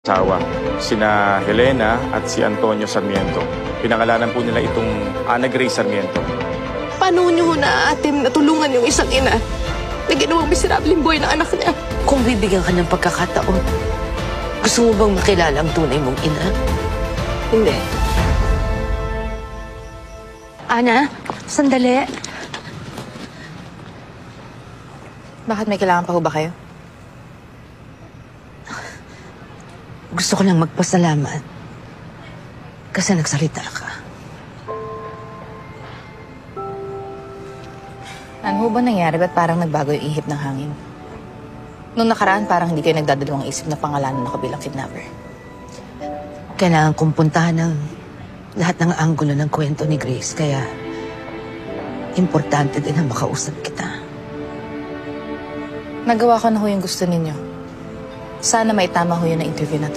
Asawa, sina Helena at si Antonio Sarmiento. Pinangalanan po nila itong Ana Grace Sarmiento. Paano niyo naatim na tulungan yung isang ina na ginawang miserableng buhay ng anak niya? Kung bibigyan ka ng pagkakataon, gusto mo bang makilala ang tunay mong ina? Hindi. Ana, sandali. Bakit may kailangan pa ho ba kayo? Gusto ko lang magpasalamat kasi nagsalita ka. Ano ho ba nangyari? Ba't parang nagbago yung ihip ng hangin? Nung nakaraan, parang hindi kayo nagdadalawang isip na pangalanan ako bilang kidnapper. Kailangan kong puntahan ng lahat ng anggulo ng kwento ni Grace, kaya importante din na makausap kita. Nagawa ko na ho yung gusto ninyo. Sana maitama ho yun na interview na to.